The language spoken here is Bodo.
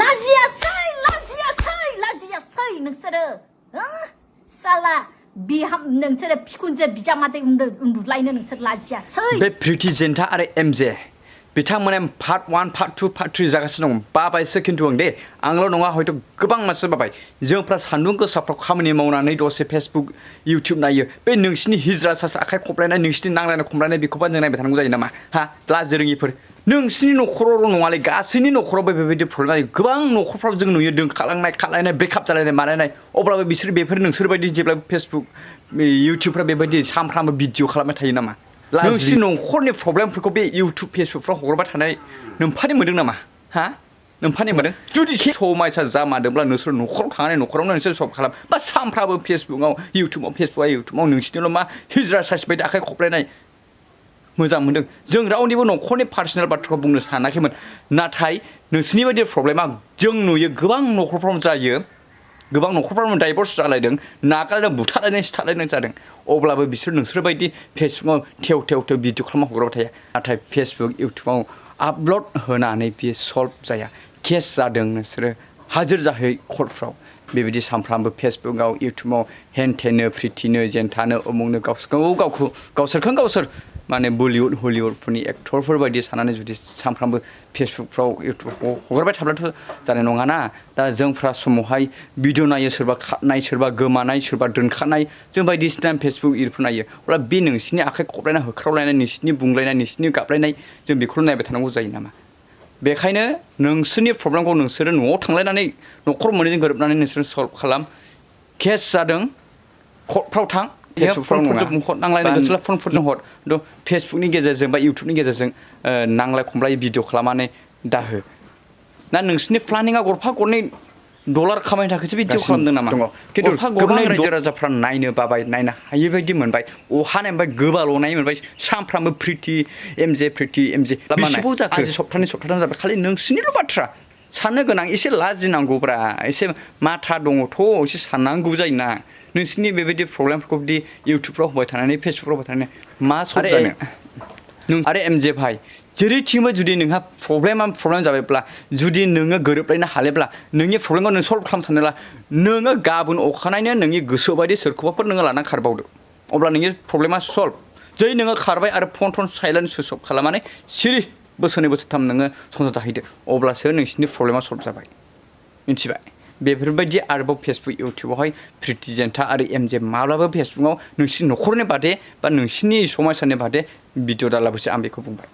लाजियासै नोंसोरो साला बिहाम नोंसोरो फिकुनजो बिजामादै उन्दुलायनो नोंसोर लाजियासै बे प्रिति जेन्था आरो एमजे बिथांमोना पार्ट 1 पार्ट 2 पार्ट 3 जागासिनो दं बाबायसो खिन्थु आं दे आंल' नङा हयथ' गोबां मानसि बाबाय जोंफ्रा सान्दुं गोसाफ्राव खामानि मावनानै दसे फेसबुक इउटिउब नायो बे नोंसिनि हिजरा सासे आखाइ खबलायनाय नोंसिनि नांलायनाय खमलायनाय बेखौबा जों नायबाय थानांगौ जायो नामा हा लाजि रोङिफोर नोंसिनि न'खरावल' नङालै गासैनि न'खरावबो बेबायदि प्रब्लेम जायो गोबां न'खरफ्राव जों नुयो दोनखालांनाय खालायनाय ब्रेकआप जालायनाय मालायनाय अब्लाबो बिसोर बेफोर नोंसोरबायदि जेब्लाबो फेसबुक इउटिउबफ्रा बेबायदि सानफ्रामबो भिडिअ खालामबाय थायो नामा नोंसिनि न'खरनि प्रब्लेमफोरखौ बे इउटिउब फेसबुकफ्राव हगारबाय थानाय नोम्फानि मोनदों नामा हा नोम्फानि मोनदों जुदि समायसा जामादोंब्ला नोंसोर न'खराव थांनानै न'खरावनो नोंसोर सल्भ खालाम बा सानफ्रामबो फेसबुकाव इउटिउबाव नोंसिनिल' मा हिजरा साइस बायदि आखाइ खबलायनाय मोजां मोनदों जों रावनिबो न'खरनि पार्सनेल बाथ्राखौ बुंनो सानाखैमोन नाथाय नोंसिनि बायदि प्रब्लेमा जों नुयो गोबां न'खरफ्राव जायो गोबां न'खरफ्रावनो डाइभर्स जालायदों नागारलायदों बुथारलायदों सिथारलायदों जादों अब्लाबो बिसोरबायदि फेसबुकाव थेव भिडिअ खालामना हगारबाय थाया नाथाय फेसबुक इउटिउबाव आपल'ड होनानै बियो सल्भ जाया केस जादों नोंसोरो हाजिर जाहै कर्टफ्राव बेबायदि सानफ्रामबो फेसबुकाव इउटिउबाव हेनथेनो प्रिटिनो जेन्थानो उमुगनो गावसोरखौनो गावसोर माने बलिउड हलिउडफोरनि एक्टरफोर बायदि साननानै जुदि सानफ्रामबो फेसबुकफ्राव इउटिउबफ्राव हगारबाय थाब्लाथ' जानाय नङाना दा जोंफ्रा समावहाय भिडिअ नायो सोरबा खारनाय सोरबा गोमानाय सोरबा दोनखानाय जों बायदिसिना फेसबुक इउटिउब नायो अब्ला बे नोंसिनि आखाइ खबलायनाय होख्रावलायनाय नोंसिनि बुंलायनाय नोंसिनि गाबलायनाय जों बेखौल' नायबाय थानांगौ जायो नामा बेखायनो नोंसोरनि प्रब्लेमखौ नोंसोरो न'आव थांलायनानै न'खर मोननैजों गोरोबनानै नोंसोरो सल्भ खालाम केस जादों कर्टफ्राव थां फनफोरजों हर नांलायनाय गोसोला फनफोरजों हर फेसबुकनि गेजेरजों बा इउटिउबनि गेजेरजों नांलाय खमलाय भिडिअ खालामनानै दाहो ना नोंसिनि प्लानिंआ गरफा गरनै डलार खामायनो थाखायसो भिडिअ खालामदों नामा गरफा गरनै रायजो राजाफ्रा नायनो बाबाय नायनो हायै बायदि मोनबाय अहानाय गोबाल'नाय मोनबाय सानफ्रामबो प्रिति एमजे बेसेबाव जाखो सप्ताथाम जाबाय खालि नोंसिनिल' बाथ्रा साननो गोनां एसे लाजिनांगौब्रा एसे माथा दङथ' एसे साननांगौ जायोना नोंसिनि बेबायदि प्रब्लेमफोरखौ बिदि इउटिउबफ्राव होबाय थानानै फेसबुकफ्राव होबाय थानानै मा सल्भ जानो आरो एमजे भाइ जेरैथिंबो जुदि नोंहा प्रब्लेम जाबायब्ला जुदि नोङो गोरोबलायनो हायोब्ला नोंनि प्रब्लेमखौ नों सल्भ खालामनो सानोब्ला नोङो गाबोन अखानायनो नोंनि गोसो बायदि सोरखौबाफोर नोङो लानानै खारबावदो अब्ला नोंनि प्रब्लेमा सल्भ जै नोङो खारबाय आरो फन साइलेन्ट सुइस अफ खालामनानै सिरि बोसोरनै बोसोरथाम नोङो संसार जाहैदो अब्लासो नोंसिनि प्रब्लेमा सल्भ जाबाय मिथिबाय बेफोरबायदि आरोबाव फेसबुक इउटिउबावहाय प्रिति जेन्था आरो एमजे माब्लाबा फेसबुकाव नोंसिनि न'खरनि बादै बा नोंसिनि समाजनि बादै भिडिअ दालाबोसो आं बेखौ बुंबाय